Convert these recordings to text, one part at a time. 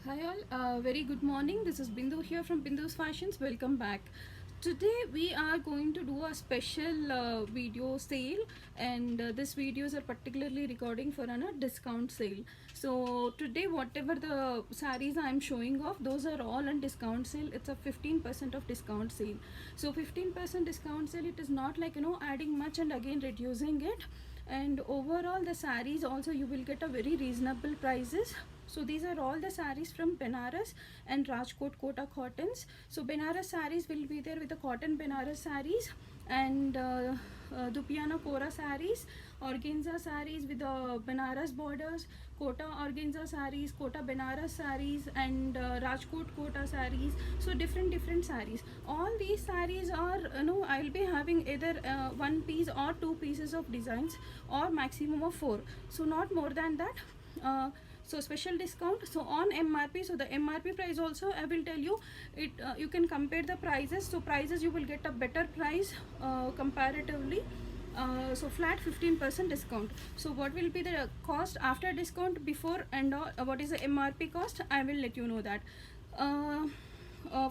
Hi all, very good morning. This is Bindu here from Bindu's Fashions. Welcome back. Today we are going to do a special video sale, and this videos are particularly recording for a discount sale. So today whatever the sarees I am showing off, those are all on discount sale. It's a 15% of discount sale. So 15% discount sale, it is not like adding much and again reducing it. And overall the sarees also you will get a very reasonable prices. So these are all the sarees from Benaras and Rajkot Kota cottons. So Benaras sarees will be there with the cotton Benaras sarees, and Dupiana Kora sarees, organza sarees with the Benaras borders, Kota organza sarees, Kota Benaras sarees, and Rajkot Kota sarees. So different sarees. All these sarees are I will be having either one piece or two pieces of designs, or maximum of four. So not more than that. So special discount, so on MRP, so the MRP price also I will tell you it, you can compare the prices. So prices you will get a better price comparatively. So flat 15% discount. So what will be the cost after discount, before, and what is the MRP cost, I will let you know that.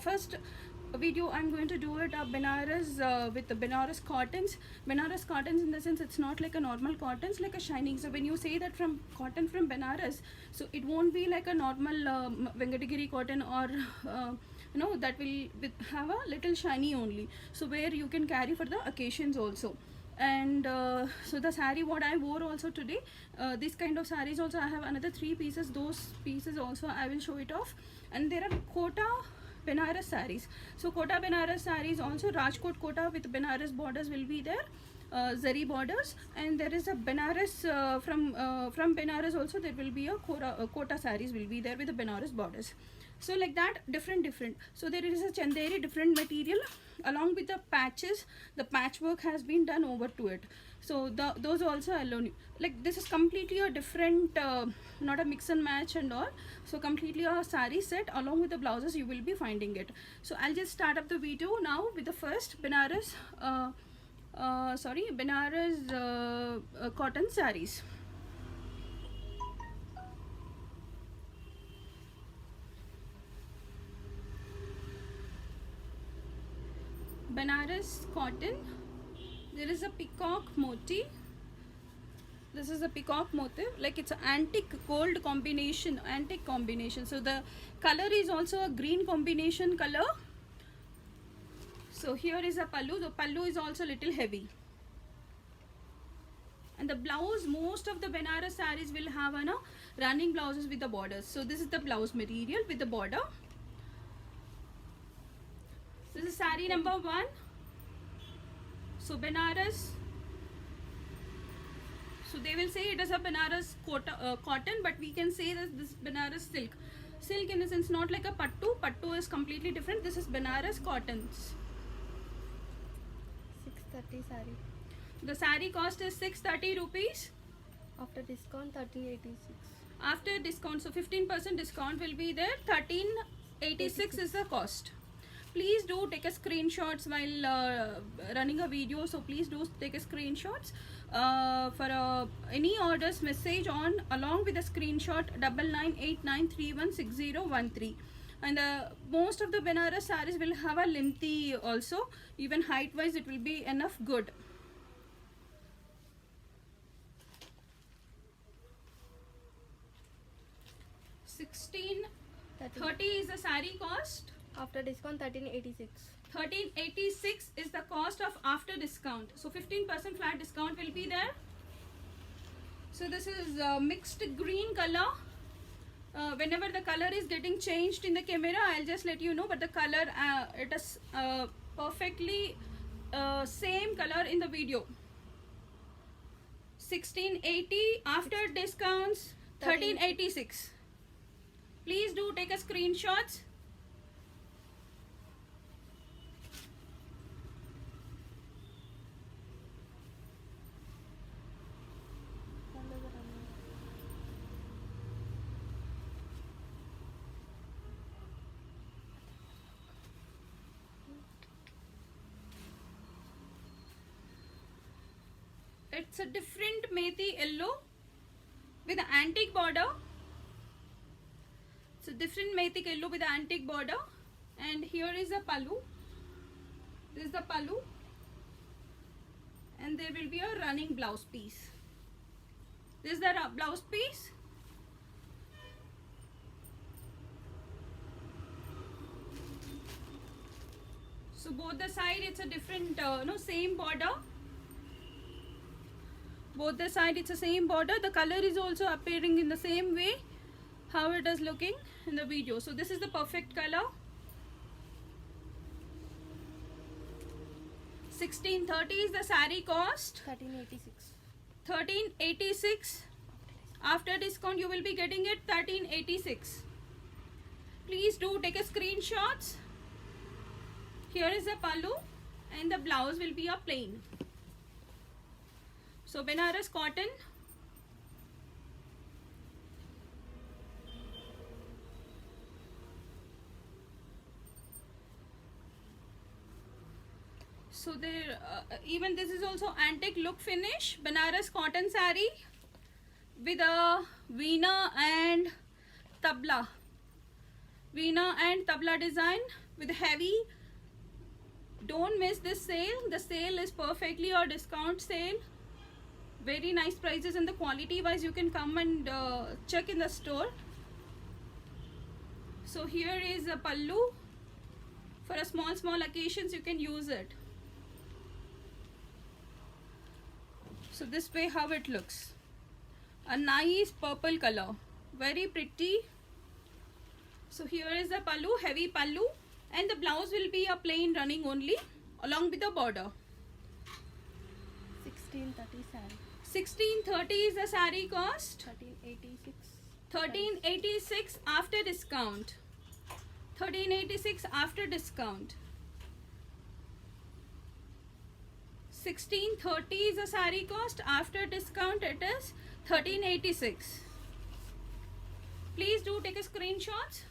First video I'm going to do it Benaras with the Benaras cottons. Benaras cottons, in the sense it's not like a normal cotton, it's like a shining. So when you say that from cotton from Benaras, so it won't be like a normal Venkatagiri cotton, or that will have a little shiny only, so where you can carry for the occasions also. And so the saree what I wore also today, this kind of sarees also I have another 3 pieces. Those pieces also I will show it off. And there are Kota Benaras sarees. So Kota Benaras sarees also, Rajkot Kota with Benaras borders will be there, zari borders. And there is a Benaras from Benaras also, there will be a Kota sarees will be there with the Benaras borders. So like that, different. So there is a Chanderi different material, along with the patches. The patchwork has been done over to it. So those also alone, like this is completely a different, not a mix and match and all. So completely a saree set, along with the blouses you will be finding it. So I'll just start up the video now with the first Benaras cotton sarees. Benaras cotton. There is a peacock motif. This is a peacock motif, like it's an antique gold combination, antique combination. So the color is also a green combination color. So here is a pallu. The pallu is also little heavy. And the blouse, most of the Benaras sarees will have running blouses with the borders. So this is the blouse material with the border. This is saree number 1. So Benaras. So they will say it is a Benaras cotton, but we can say that this Benaras silk. Silk in a sense, not like a pattu. Pattu is completely different. This is Benaras cottons. 630 saree. The saree cost is 630 rupees. After discount 1386. After discount, so 15% discount will be there. 1386 is the cost. Please do take a screenshots while running a video. So please do take a screenshots for any orders. Message on along with a screenshot 9989316013. And most of the Benaras sarees will have a lengthy also. Even height wise it will be enough good. $1630 is the saree cost. After discount 1386. 1386 is the cost of after discount. So 15% flat discount will be there. So this is mixed green color. Whenever the color is getting changed in the camera, I'll just let you know, but the color it is perfectly same color in the video. 1680 after discounts 1386. Please do take a screenshots. It's a different methi yellow with an antique border. So different metik yellow with antique border, and here is a pallu. This is the pallu, and there will be a running blouse piece. This is the blouse piece. So both the side it's a different same border. Both the side it's the same border. The color is also appearing in the same way how it is looking in the video. So this is the perfect color. 1630 is the saree cost. 1386. 1386. After discount you will be getting it 1386. Please do take a screenshots. Here is the pallu and the blouse will be a plain. So Benares cotton. So there even this is also antique look finish Benares cotton saree with a veena and tabla. Veena and tabla design with heavy. Don't miss this sale. The sale is perfectly a discount sale. Very nice prices, and the quality wise you can come and check in the store. So here is a pallu. For a small occasions you can use it. So this way how it looks. A nice purple color. Very pretty. So here is the pallu, heavy pallu. And the blouse will be a plain running only along with the border. 1630 saree. 1630 is the saree cost. 1386. 1386 after discount. 1386 after discount. 1630 is the saree cost. After discount it is 1386. Please do take a screenshot.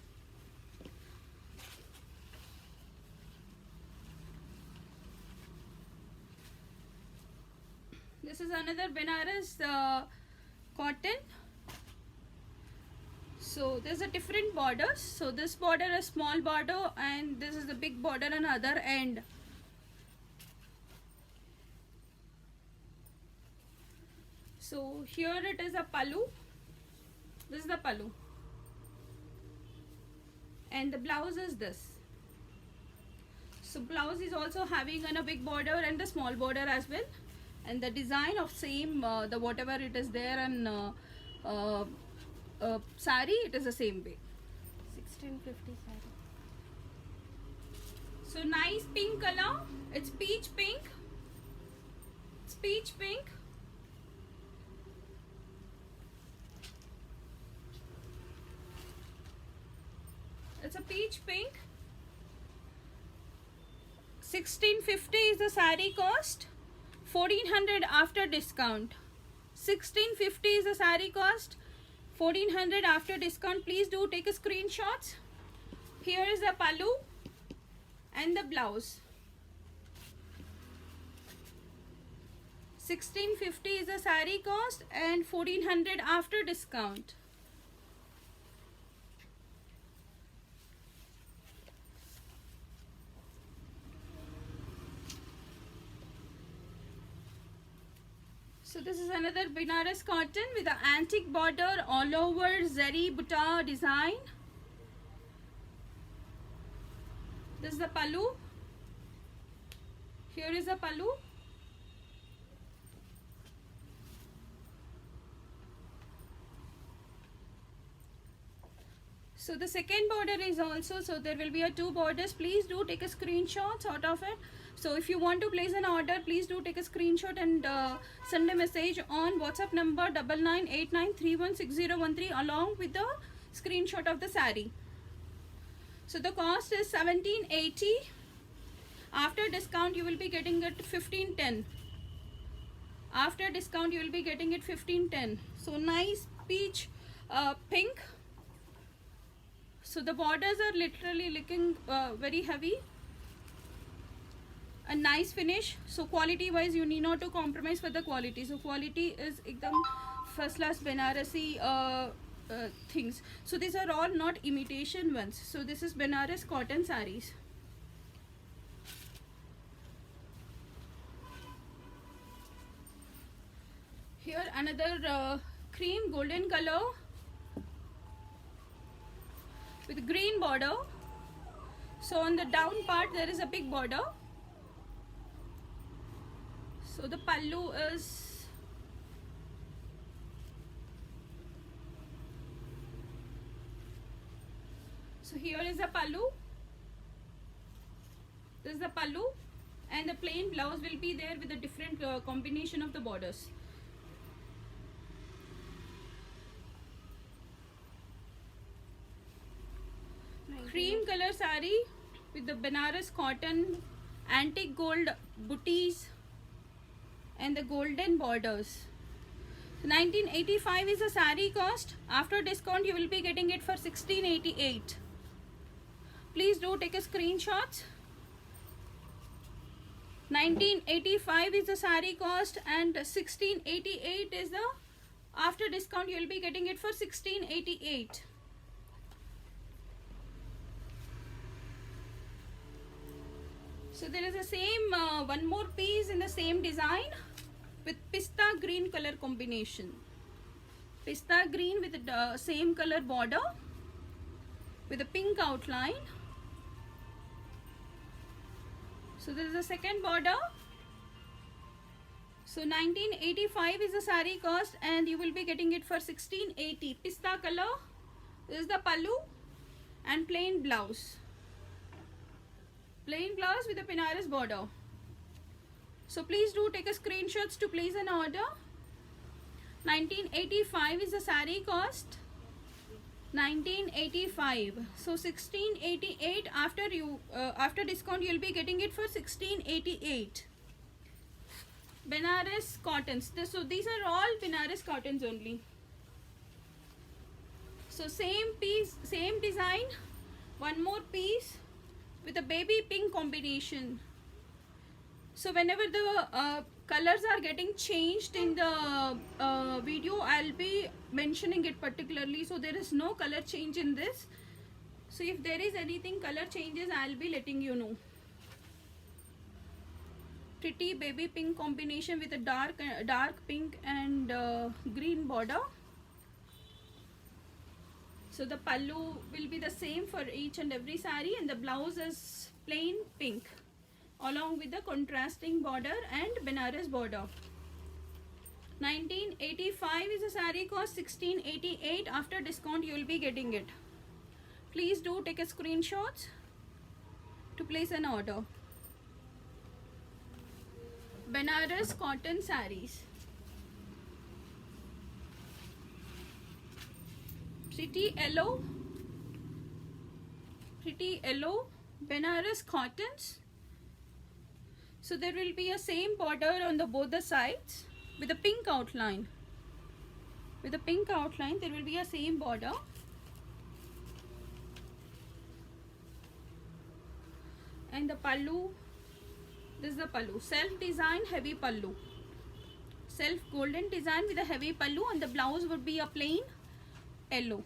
This is another Benares cotton. So there's a different borders. So this border is small border and this is the big border on other end. So here it is a pallu. This is the pallu. And the blouse is this. So blouse is also having a big border and the small border as well. And the design of same the whatever it is there and saree, it is the same way. 1650 saree. So nice pink color. It's peach pink. It's peach pink. It's a peach pink. 1650 is the saree cost. 1400 after discount. 1650 is the saree cost. 1400 after discount. Please do take a screenshots. Here is the pallu and the blouse. 1650 is the saree cost and 1400 after discount. So this is another Benares cotton with an antique border all over zari butta design. This is the pallu. Here is the pallu. So the second border is also, so there will be a two borders. Please do take a screenshot out of it. So if you want to place an order, please do take a screenshot and send a message on WhatsApp number 9989316013 along with the screenshot of the saree. So the cost is 1780. After discount you will be getting it 1510. After discount you will be getting it 1510. So nice peach pink. So the borders are literally looking very heavy. A nice finish. So quality wise you need not to compromise for the quality. So quality is ekdam first class Banarasi things. So these are all not imitation ones. So this is Benares cotton sarees. Here another cream golden color with green border. So on the down part there is a big border. So the pallu is so here is the pallu. This is the pallu, and the plain blouse will be there with a different combination of the borders. Cream color saree with the Benares cotton antique gold booties and the golden borders. So 1985 is the saree cost. After discount you will be getting it for 1688. Please do take a screenshot. 1985 is the saree cost and 1688 is the after discount you will be getting it for 1688. So there is a same one more piece in the same design with pista green color combination. Pista green with the same color border with a pink outline. So this is the second border. So 1985 is the saree cost and you will be getting it for 1680. Pista color. This is the pallu and plain blouse. Plain blouse with a Benares border. So please do take a screenshots to place an order. 1985 is the saree cost. 1985. So 1688 after discount you'll be getting it for 1688. Benares cottons. So these are all Benares cottons only. So same piece, same design. One more piece with a baby pink combination. So whenever the colors are getting changed in the video, I'll be mentioning it particularly. So there is no color change in this. So if there is anything color changes, I'll be letting you know. Pretty baby pink combination with a dark pink and green border. So the pallu will be the same for each and every saree, and the blouse is plain pink along with the contrasting border and Benares border. 1985 is the saree cost. 1688 after discount you will be getting it. Please do take a screenshot to place an order. Benares cotton sarees. Pretty yellow Benares cottons. So there will be a same border on the both the sides with a pink outline. With a pink outline there will be a same border. And the pallu, this is the pallu. Self design heavy pallu. Self golden design with a heavy pallu, and the blouse would be a plain yellow.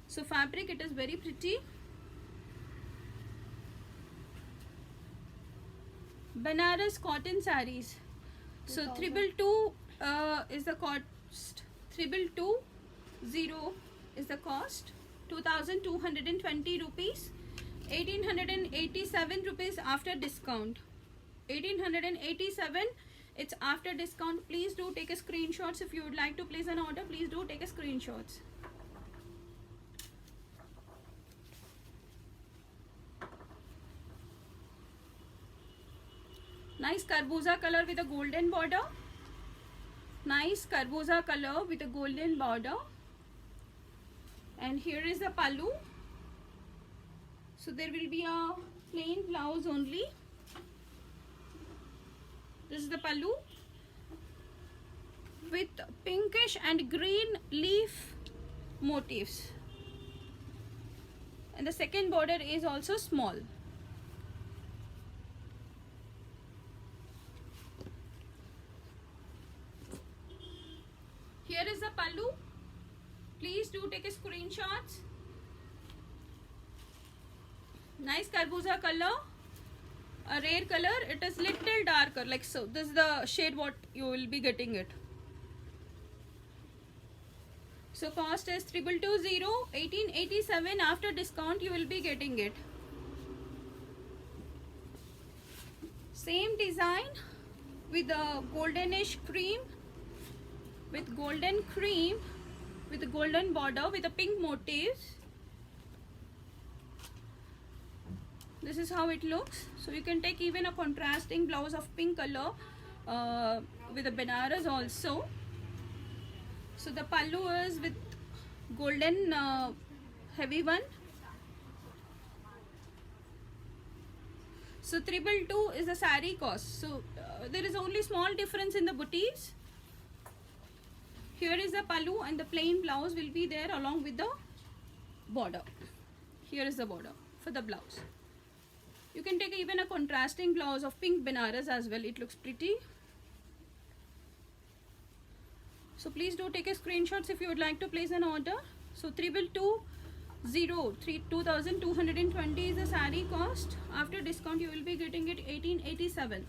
So fabric, it is very pretty. Benares cotton sarees. So 222 is the cost. 3220 is the cost. 2220 rupees. 1887 rupees after discount. 1887, it's after discount. Please do take a screenshots. If you would like to place an order, please do take a screenshots. Nice karbuza color with a golden border. Nice karbuza color with a golden border. And here is the pallu. So there will be a plain blouse only. This is the pallu with pinkish and green leaf motifs. And the second border is also small. Here is the pallu. Please do take a screenshot. screenshots. Nice karbuza color, a rare color. It is little darker like so. This is the shade what you will be getting it. So cost is 2220, 1887. After discount you will be getting it. Same design with a goldenish cream, with golden cream, with a golden border, with a pink motifs. This is how it looks. So you can take even a contrasting blouse of pink color with a Banaras also. So the pallu is with golden heavy one. So 222 is the saree cost. So there is only small difference in the booties. Here is the pallu and the plain blouse will be there along with the border. Here is the border for the blouse. You can take even a contrasting blouse of pink Banaras as well. It looks pretty. So please do take a screenshots if you would like to place an order. So 3220, 2220 is the saree cost. After discount you will be getting it 1887.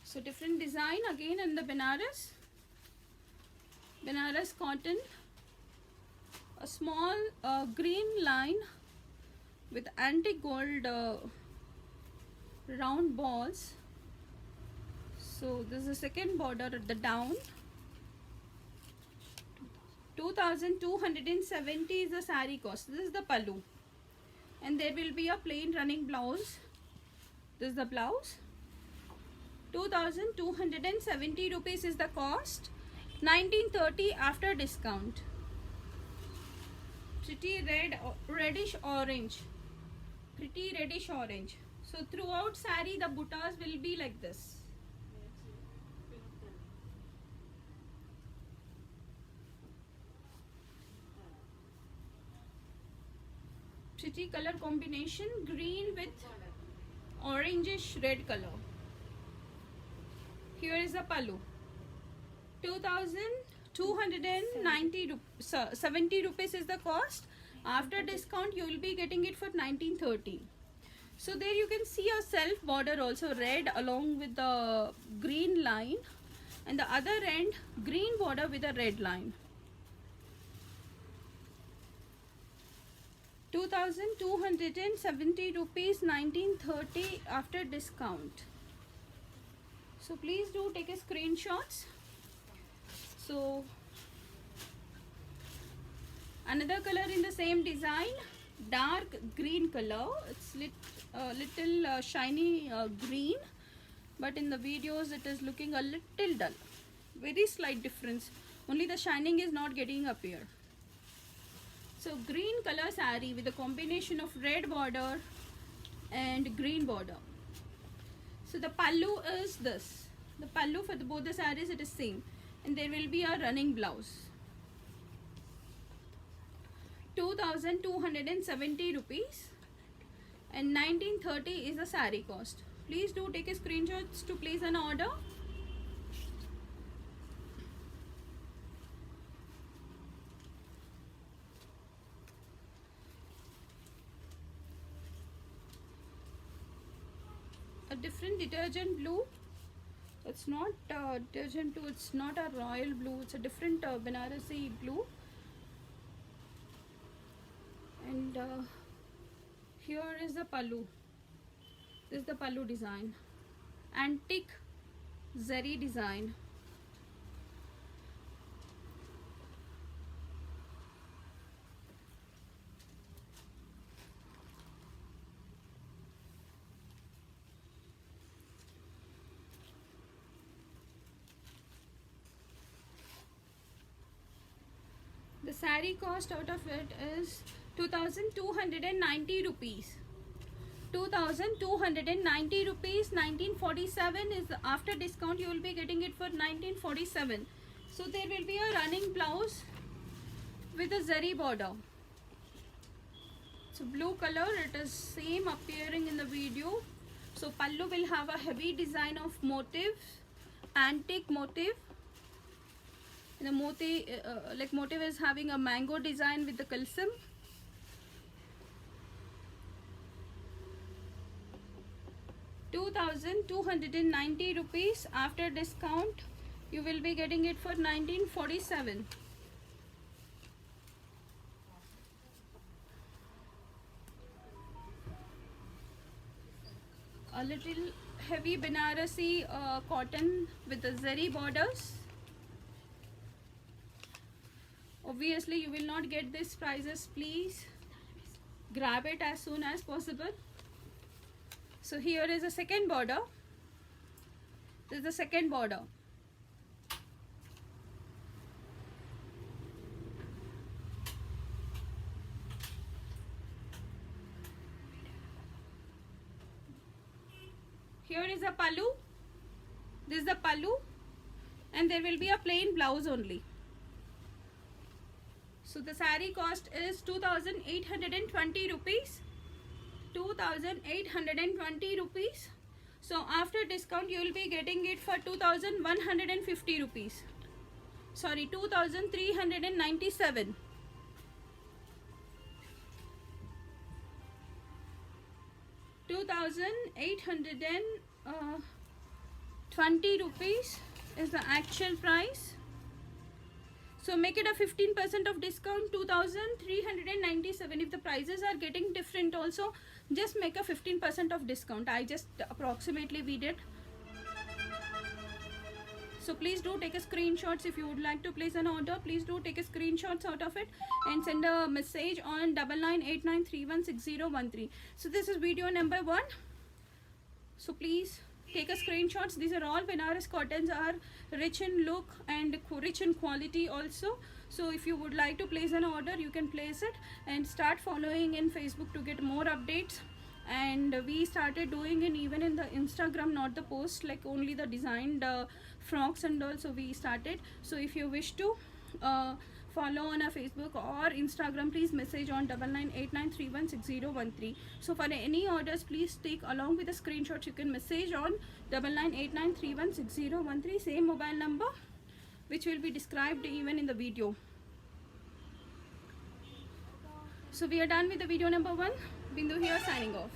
So different design again in the Banaras cotton. A small green line with antique gold round balls. So this is the second border at the down. 2270 is the saree cost. This is the pallu, and there will be a plain running blouse. This is the blouse. 2270 rupees is the cost. 1930 after discount. Pretty reddish orange. Pretty reddish orange. So throughout saree the buttas will be like this. Pretty color combination, green with orangish red color. Here is the pallu. 2270 rupees is the cost. After discount you will be getting it for 1930. So there you can see a self border also, red along with the green line, and the other end green border with a red line. 2270 rupees, 1930 after discount. So please do take a screenshots. So another color in the same design, dark green color. It's little shiny green, but in the videos it is looking a little dull. Very slight difference. Only the shining is not getting up here. So green color saree with a combination of red border and green border. So the pallu is this. The pallu for both the sarees it is same, and there will be a running blouse. 2270 rupees and 1930 is the saree cost. Please do take a screenshots to place an order. A different detergent blue. It's not detergent blue, it's not a royal blue, it's a different Banarasi blue. And here is the pallu. This is the pallu design. Antique zari design. The saree cost out of it is 2290 rupees. 2290 rupees. 1947 is after discount you will be getting it for 1947. So there will be a running blouse with a zari border. So blue color, it is same appearing in the video. So pallu will have a heavy design of motif, antique motif. The motif is having a mango design with the kalsam. ₹2,290 after discount. You will be getting it for 1947. A little heavy Banarasi cotton with the zari borders. Obviously you will not get these prices, please grab it as soon as possible. So here is a second border. This is the second border. Here is a pallu. This is the pallu, and there will be a plain blouse only. So the saree cost is 2,820 rupees. 2,820 rupees. So after discount you will be getting it for 2,150 rupees. Sorry, 2,397. ₹2,820 is the actual price. So make it a 15% of discount, 2,397. If the prices are getting different also, just make a 15% of discount. I just approximately we did. So please do take a screenshots. If you would like to place an order, please do take a screenshots out of it and send a message on 9989316013. So this is video number 1. So please take a screenshots. These are all Banaras cottons, are rich in look and rich in quality also. So if you would like to place an order, you can place it and start following in Facebook to get more updates. And we started doing it even in the Instagram, not the post, like only the designed frocks and all. So we started. So if you wish to follow on our Facebook or Instagram, please message on 9989316013. So for any orders, please take along with the screenshots. You can message on 9989316013, same mobile number which will be described even in the video. So we are done with the video number 1. Bindu here signing off.